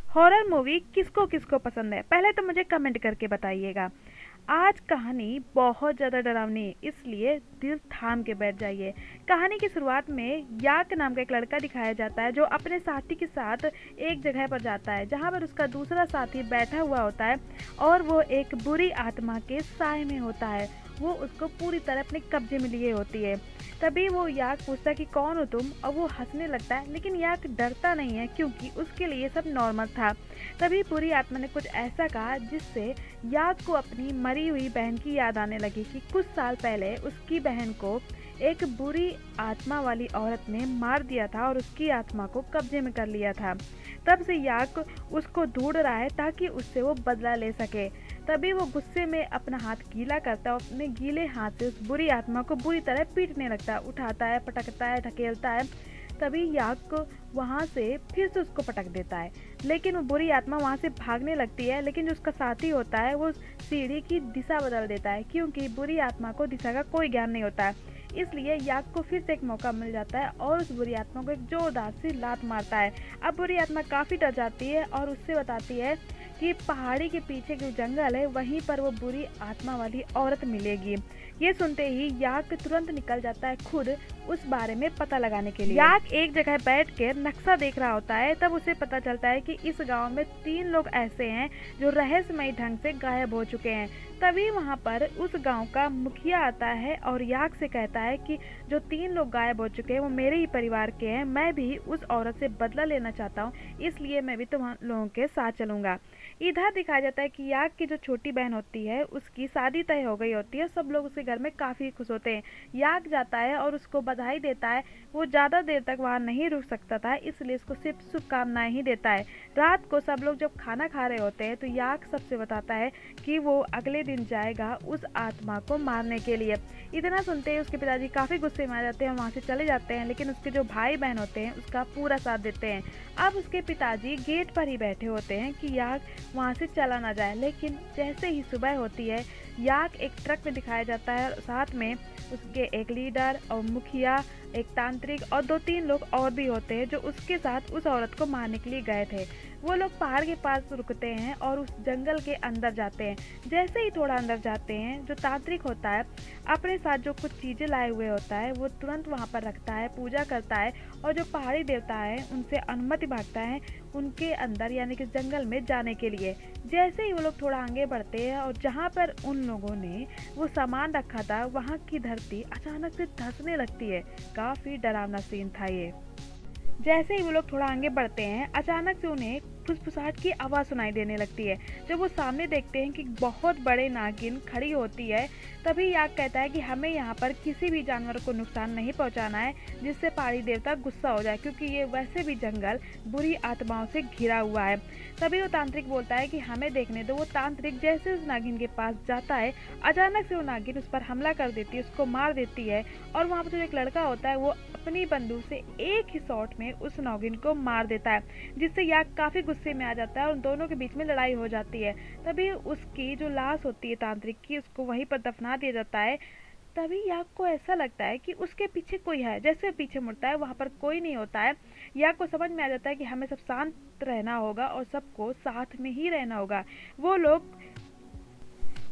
Horror movie किसको किसको पसंद है, पहले तो मुझे कमेंट करके बताइएगा। आज कहानी बहुत ज़्यादा डरावनी है, इसलिए दिल थाम के बैठ जाइए। कहानी की शुरुआत में याक नाम का एक लड़का दिखाया जाता है जो अपने साथी के साथ एक जगह पर जाता है जहां पर उसका दूसरा साथी बैठा हुआ होता है और वो एक बुरी आत्मा के साए में होता है। वो उसको पूरी तरह अपने कब्जे में लिए होती है। तभी वो याक पूछता है कि कौन हो तुम, और वो हंसने लगता है, लेकिन याक डरता नहीं है क्योंकि उसके लिए सब नॉर्मल था। तभी बुरी आत्मा ने कुछ ऐसा कहा जिससे याक को अपनी मरी हुई बहन की याद आने लगी कि कुछ साल पहले उसकी बहन को एक बुरी आत्मा वाली औरत ने मार दिया था और उसकी आत्मा को कब्जे में कर लिया था। तब से याक उसको ढूंढ रहा है ताकि उससे वो बदला ले सके। तभी वो गुस्से में अपना हाथ गीला करता है और अपने गीले हाथ से उस बुरी आत्मा को बुरी तरह पीटने लगता है, उठाता है, पटकता है, ढकेलता है। तभी याक वहाँ से फिर से उसको पटक देता है, लेकिन वो बुरी आत्मा वहाँ से भागने लगती है। लेकिन जो उसका साथी होता है वो सीढ़ी की दिशा बदल देता है क्योंकि बुरी आत्मा को दिशा का कोई ज्ञान नहीं होता है। इसलिए याक को फिर से एक मौका मिल जाता है और उस बुरी आत्मा को एक जोरदार सी लात मारता है। अब बुरी आत्मा काफ़ी डर जाती है और उससे बताती है कि पहाड़ी के पीछे जो जंगल है वहीं पर वो बुरी आत्मा वाली औरत मिलेगी। ये सुनते ही याक तुरंत निकल जाता है खुद उस बारे में पता लगाने के लिए। याक एक जगह बैठ कर नक्शा देख रहा होता है, तब उसे पता चलता है कि इस गांव में 3 लोग ऐसे हैं जो रहस्यमयी ढंग से गायब हो चुके हैं। तभी वहां पर उस गांव का मुखिया आता है और याक से कहता है कि जो 3 लोग गायब हो चुके हैं वो मेरे ही परिवार के हैं। मैं भी उस औरत से बदला लेना चाहता हूँ, इसलिए मैं भी तुम लोगों के साथ चलूंगा। इधर दिखाया जाता है कि याक की जो छोटी बहन होती है उसकी शादी तय हो गई होती है। सब लोग उसके घर में काफ़ी खुश होते हैं। याक जाता है और उसको बधाई देता है। वो ज़्यादा देर तक वहाँ नहीं रुक सकता था, इसलिए उसको सिर्फ शुभकामनाएं ही देता है। रात को सब लोग जब खाना खा रहे होते हैं तो याक सबसे बताता है कि वो अगले दिन जाएगा उस आत्मा को मारने के लिए। इतना सुनते ही उसके पिताजी काफ़ी गुस्से में आ जाते हैं, वहाँ से चले जाते हैं, लेकिन उसके जो भाई बहन होते हैं उसका पूरा साथ देते हैं। अब उसके पिताजी गेट पर ही बैठे होते हैं कि याक वहाँ से चला ना जाए, लेकिन जैसे ही सुबह होती है याक एक ट्रक में दिखाया जाता है। साथ में उसके एक लीडर और मुखिया, एक तांत्रिक और 2-3 लोग और भी होते हैं जो उसके साथ उस औरत को मारने के लिए गए थे। वो लोग पहाड़ के पास रुकते हैं और उस जंगल के अंदर जाते हैं। जैसे ही थोड़ा अंदर जाते हैं, जो तांत्रिक होता है अपने साथ जो कुछ चीज़ें लाए हुए होता है वो तुरंत वहाँ पर रखता है, पूजा करता है और जो पहाड़ी देवता है उनसे अनुमति मांगता है उनके अंदर यानी कि जंगल में जाने के लिए। जैसे ही वो लोग थोड़ा आगे बढ़ते हैं और जहाँ पर उन लोगों ने वो सामान रखा था वहाँ की धरती अचानक से धंसने लगती है। काफ़ी डरावना सीन था ये। जैसे ही वो लोग थोड़ा आगे बढ़ते हैं अचानक से उन्हें फुसफुसाहट की आवाज़ सुनाई देने लगती है। जब वो सामने देखते हैं कि बहुत बड़े नागिन खड़ी होती है, तभी याक कहता है कि हमें यहाँ पर किसी भी जानवर को नुकसान नहीं पहुँचाना है जिससे पहाड़ी देवता गुस्सा हो जाए, क्योंकि ये वैसे भी जंगल बुरी आत्माओं से घिरा हुआ है। तभी वो तांत्रिक बोलता है कि हमें देखने दो। वो तांत्रिक जैसे उस नागिन के पास जाता है अचानक से वो नागिन उस पर हमला कर देती है, उसको मार देती है और वहाँ पर जो एक लड़का होता है वो अपनी बंदूक से एक ही शॉट में उस नागिन को मार देता है, जिससे याक काफ़ी गुस्से में आ जाता है और उन दोनों के बीच में लड़ाई हो जाती है। तभी उसकी जो लाश होती है तांत्रिक की उसको वहीं पर दफना दिया जाता है। तभी याक को ऐसा लगता है कि उसके पीछे कोई है। जैसे पीछे मुड़ता है वहाँ पर कोई नहीं होता है। याक को समझ में आ जाता है कि हमें सब शांत रहना होगा और सबको साथ में ही रहना होगा। वो लोग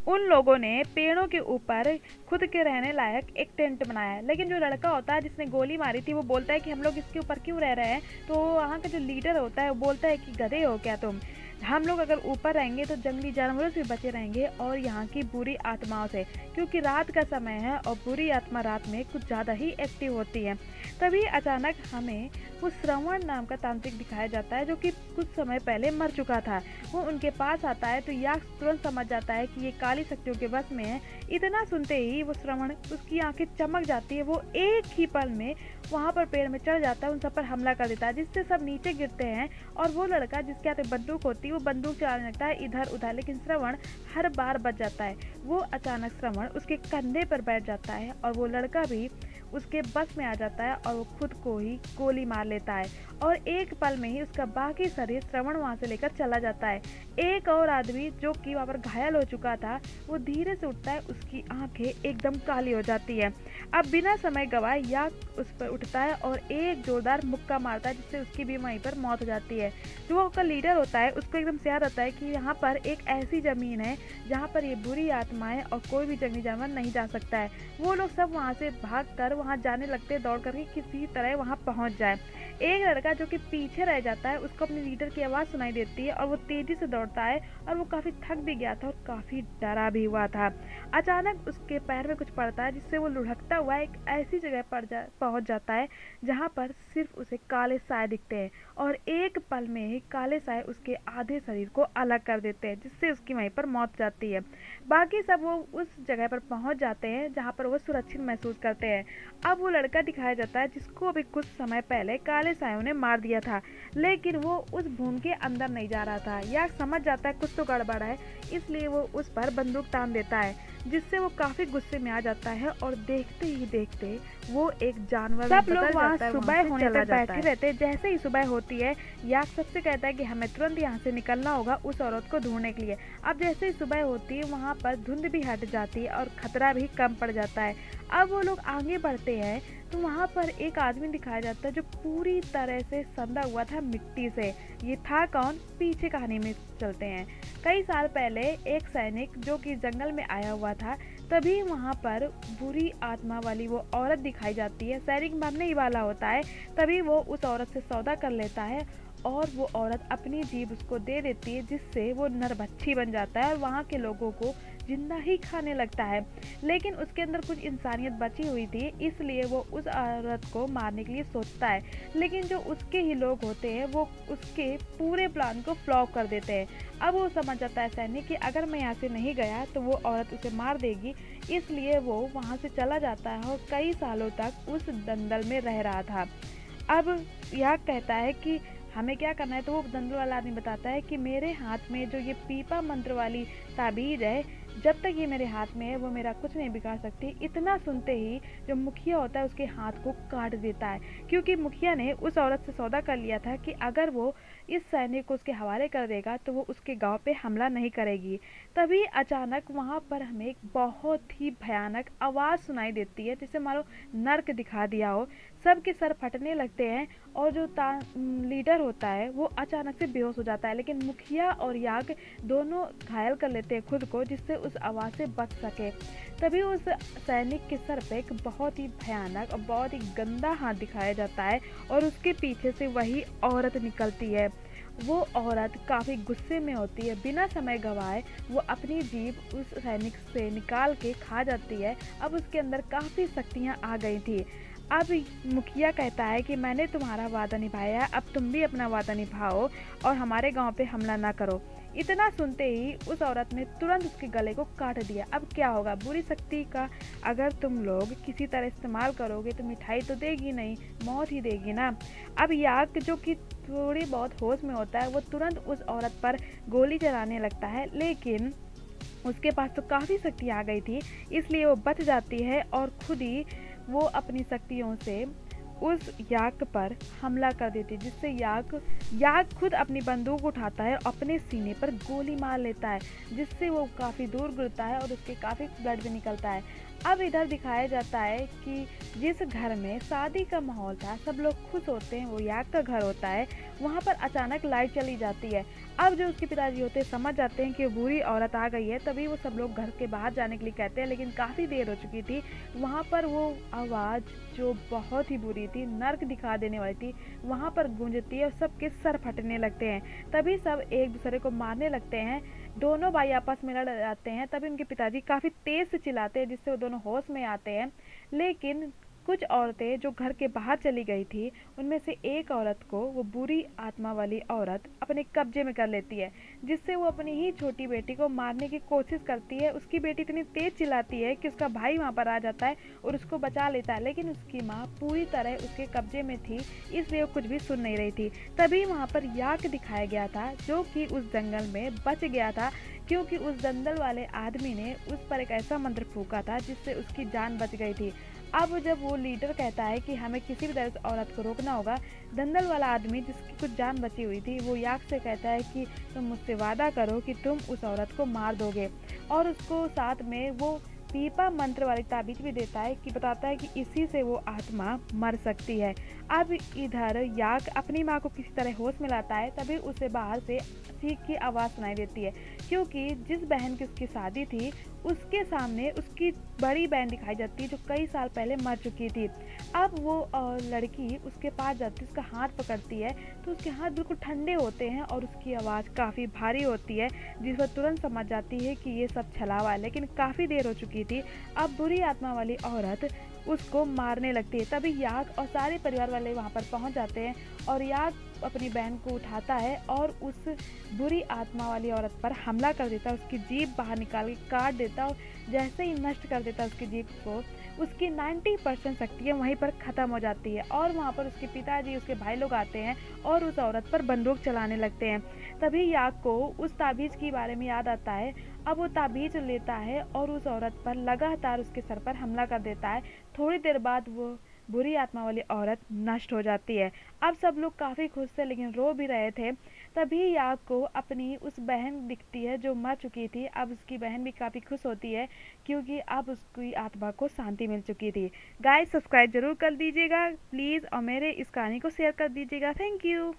उन लोगों ने पेड़ों के ऊपर खुद के रहने लायक एक टेंट बनाया है, लेकिन जो लड़का होता है जिसने गोली मारी थी वो बोलता है कि हम लोग इसके ऊपर क्यों रह रहे हैं। तो वहाँ का जो लीडर होता है वो बोलता है कि गधे हो क्या तुम, हम लोग अगर ऊपर रहेंगे तो जंगली जानवरों से बचे रहेंगे और यहाँ की बुरी आत्माओं से, क्योंकि रात का समय है और बुरी आत्मा रात में कुछ ज़्यादा ही एक्टिव होती है। तभी अचानक हमें वो श्रवण नाम का तांत्रिक दिखाया जाता है जो कि कुछ समय पहले मर चुका था। वो उनके पास आता है तो याक तुरंत समझ जाता है कि ये काली शक्तियों के बस में है। इतना सुनते ही वो श्रवण उसकी आंखें चमक जाती है। वो एक ही पल में वहाँ पर पेड़ में चढ़ जाता है, उन सब पर हमला कर देता है जिससे सब नीचे गिरते हैं। और वो लड़का जिसके हाथ में बंदूक होती है वो बंदूक चलाने लगता है इधर उधर, लेकिन श्रवण हर बार बच जाता है। वो अचानक श्रवण उसके कंधे पर बैठ जाता है और वो लड़का भी उसके बस में आ जाता है और वो खुद को ही गोली मार लेता है। और एक पल में ही उसका बाकी शरीर श्रवण वहाँ से लेकर चला जाता है। एक और आदमी जो कि वहाँ पर घायल हो चुका था, वो धीरे से उठता है, उसकी आंखें एकदम काली हो जाती है। अब बिना समय गवाए याक उस पर उठता है और एक जोरदार मुक्का मारता है, जिससे उसकी भी वहीं पर मौत हो जाती है। जो उसका लीडर होता है, उसको एकदम से याद आता है कि यहाँ पर एक ऐसी ज़मीन है जहाँ पर ये बुरी आत्माएं और कोई भी जंगली जानवर नहीं जा सकता है। वो लोग सब वहाँ से भाग कर वहाँ जाने लगते हैं, दौड़ करके किसी तरह वहाँ पहुँच जाए। एक लड़का जो कि पीछे रह जाता है, उसको अपने लीडर की आवाज़ सुनाई देती है और वो तेज़ी से दौड़ता है और वो काफ़ी थक भी गया था और काफ़ी डरा भी हुआ था। अचानक उसके पैर में कुछ पड़ता है, जिससे वो लुढ़कता हुआ एक ऐसी जगह पर पहुँच जाता है जहाँ पर सिर्फ उसे काले साए दिखते हैं और एक पल में ही काले साए उसके आधे शरीर को अलग कर देते हैं, जिससे उसकी वहीं पर मौत जाती है। बाकी सब वो उस जगह पर पहुँच जाते हैं जहाँ पर वो सुरक्षित महसूस करते हैं। अब वो लड़का दिखाया जाता है जिसको अभी कुछ समय पहले काले सायों ने मार दिया था, लेकिन वो उस भूमि के अंदर नहीं जा रहा था। या समझ जाता है कुछ तो गड़बड़ है, इसलिए वो उस पर बंदूक तान देता है, जिससे वो काफी गुस्से में आ जाता है और देखते ही देखते वो एक जानवर सब लोग वहाँ सुबह होने तक बैठे रहते हैं। जैसे ही सुबह होती है, याक सबसे कहता है कि हमें तुरंत यहाँ से निकलना होगा उस औरत को ढूंढने के लिए। अब जैसे ही सुबह होती है, वहाँ पर धुंध भी हट जाती है और खतरा भी कम पड़ जाता है। अब वो लोग आगे बढ़ते हैं तो वहाँ पर एक आदमी दिखाया जाता है जो पूरी तरह से संधा हुआ था मिट्टी से। ये था कौन? पीछे कहानी में चलते हैं। कई साल पहले एक सैनिक जो कि जंगल में आया हुआ था, तभी वहाँ पर बुरी आत्मा वाली वो औरत दिखाई जाती है। सैनिक मरने ही वाला होता है, तभी वो उस औरत से सौदा कर लेता है और वो औरत अपनी जीभ उसको दे देती है, जिससे वो नरभक्षी बन जाता है और वहाँ के लोगों को जिंदा ही खाने लगता है। लेकिन उसके अंदर कुछ इंसानियत बची हुई थी, इसलिए वो उस औरत को मारने के लिए सोचता है, लेकिन जो उसके ही लोग होते हैं वो उसके पूरे प्लान को फ्लॉप कर देते हैं। अब वो समझ जाता है सैनिक कि अगर मैं यहाँ से नहीं गया तो वो औरत उसे मार देगी, इसलिए वो वहाँ से चला जाता है और कई सालों तक उस दंदल में रह रहा था। अब यह कहता है कि हमें क्या करना है, तो वो दंदल वाला आदमी बताता है कि मेरे हाथ में जो ये पीपा मंत्र वाली ताबीज है, जब तक ये मेरे हाथ में है वो मेरा कुछ नहीं बिगाड़ सकती। इतना सुनते ही जो मुखिया होता है उसके हाथ को काट देता है, क्योंकि मुखिया ने उस औरत से सौदा कर लिया था कि अगर वो इस सैनिक को उसके हवाले कर देगा तो वो उसके गांव पे हमला नहीं करेगी। तभी अचानक वहाँ पर हमें एक बहुत ही भयानक आवाज़ सुनाई देती है, जिसे मानो नर्क दिखा दिया हो। सबके सर फटने लगते हैं और जो लीडर होता है वो अचानक से बेहोश हो जाता है, लेकिन मुखिया और याक दोनों घायल कर लेते हैं खुद को, जिससे उस आवाज़ से बच सके। तभी उस सैनिक के सर पे एक बहुत ही भयानक और बहुत ही गंदा हाथ दिखाया जाता है और उसके पीछे से वही औरत निकलती है। वो औरत काफ़ी गुस्से में होती है, बिना समय गवाए वो अपनी जीभ उस सैनिक से निकाल के खा जाती है। अब उसके अंदर काफ़ी शक्तियाँ आ गई थी। अब मुखिया कहता है कि मैंने तुम्हारा वादा निभाया है, अब तुम भी अपना वादा निभाओ और हमारे गांव पे हमला ना करो। इतना सुनते ही उस औरत ने तुरंत उसके गले को काट दिया। अब क्या होगा, बुरी शक्ति का अगर तुम लोग किसी तरह इस्तेमाल करोगे तो मिठाई तो देगी नहीं, मौत ही देगी ना। अब याक जो कि थोड़ी बहुत होश में होता है, वो तुरंत उस औरत पर गोली चलाने लगता है, लेकिन उसके पास तो काफ़ी शक्ति आ गई थी, इसलिए वो बच जाती है और खुद ही वो अपनी शक्तियों से उस याक पर हमला कर देती, जिससे याक खुद अपनी बंदूक उठाता है, अपने सीने पर गोली मार लेता है, जिससे वो काफ़ी दूर गिरता है और उसके काफ़ी ब्लड भी निकलता है। अब इधर दिखाया जाता है कि जिस घर में शादी का माहौल था, सब लोग खुश होते हैं, वो याक का घर होता है। वहाँ पर अचानक लाइट चली जाती है। अब जो उसके पिताजी होते हैं समझ जाते हैं कि वो बुरी औरत आ गई है, तभी वो सब लोग घर के बाहर जाने के लिए कहते हैं, लेकिन काफ़ी देर हो चुकी थी। वहाँ पर वो आवाज़ जो बहुत ही बुरी थी, नर्क दिखा देने वाली थी, वहाँ पर गूंजती है और सबके सर फटने लगते हैं। तभी सब एक दूसरे को मारने लगते हैं, दोनों भाई आपस में लड़ जाते हैं। तभी उनके पिताजी काफ़ी तेज़ से चिल्लाते हैं, जिससे वो दोनों होश में आते हैं। लेकिन कुछ औरतें जो घर के बाहर चली गई थी, उनमें से एक औरत को वो बुरी आत्मा वाली औरत अपने कब्जे में कर लेती है, जिससे वो अपनी ही छोटी बेटी को मारने की कोशिश करती है। उसकी बेटी इतनी तेज चिल्लाती है कि उसका भाई वहाँ पर आ जाता है और उसको बचा लेता है, लेकिन उसकी माँ पूरी तरह उसके कब्जे में थी, इसलिए वो कुछ भी सुन नहीं रही थी। तभी वहाँ पर याक दिखाया गया था, जो कि उस जंगल में बच गया था, क्योंकि उस दंदल वाले आदमी ने उस पर एक ऐसा मंत्र फूंका था जिससे उसकी जान बच गई थी। अब जब वो लीडर कहता है कि हमें किसी भी तरह से औरत को रोकना होगा, दंदल वाला आदमी जिसकी कुछ जान बची हुई थी वो याक से कहता है कि तुम मुझसे वादा करो कि तुम उस औरत को मार दोगे, और उसको साथ में वो पीपा मंत्र वाली ताबीज भी देता है कि बताता है कि इसी से वो आत्मा मर सकती है। अब इधर याक अपनी माँ को किसी तरह होश में लाता है, तभी उसे बाहर से चीख की आवाज़ सुनाई देती है, क्योंकि जिस बहन की उसकी शादी थी उसके सामने उसकी बड़ी बहन दिखाई जाती है जो कई साल पहले मर चुकी थी। अब वो लड़की उसके पास जाती है, उसका हाथ पकड़ती है तो उसके हाथ बिल्कुल ठंडे होते हैं और उसकी आवाज़ काफ़ी भारी होती है, जिस पर तुरंत समझ जाती है कि ये सब छलावा है, लेकिन काफ़ी देर हो चुकी थी। अब बुरी आत्मा वाली औरत उसको मारने लगती है। तभी याक और सारे परिवार वाले वहाँ पर पहुँच जाते हैं और याक अपनी बहन को उठाता है और उस बुरी आत्मा वाली औरत पर हमला कर देता है, उसकी जीभ बाहर निकाल के काट देता है और जैसे ही नष्ट कर देता है उसकी जीभ को, उसकी 90% शक्तियाँ वहीं पर ख़त्म हो जाती है और वहाँ पर उसके पिताजी उसके भाई लोग आते हैं और उस औरत पर बंदूक चलाने लगते हैं। तभी याक को उस ताबीज़ के बारे में याद आता है। अब वो ताबीज़ लेता है और उस औरत पर लगातार उसके सर पर हमला कर देता है। थोड़ी देर बाद वो बुरी आत्मा वाली औरत नष्ट हो जाती है। अब सब लोग काफ़ी खुश थे लेकिन रो भी रहे थे। तभी याक को अपनी उस बहन दिखती है जो मर चुकी थी। अब उसकी बहन भी काफ़ी खुश होती है क्योंकि अब उसकी आत्मा को शांति मिल चुकी थी। गाइस, सब्सक्राइब जरूर कर दीजिएगा प्लीज़ और मेरे इस कहानी को शेयर कर दीजिएगा। Thank you.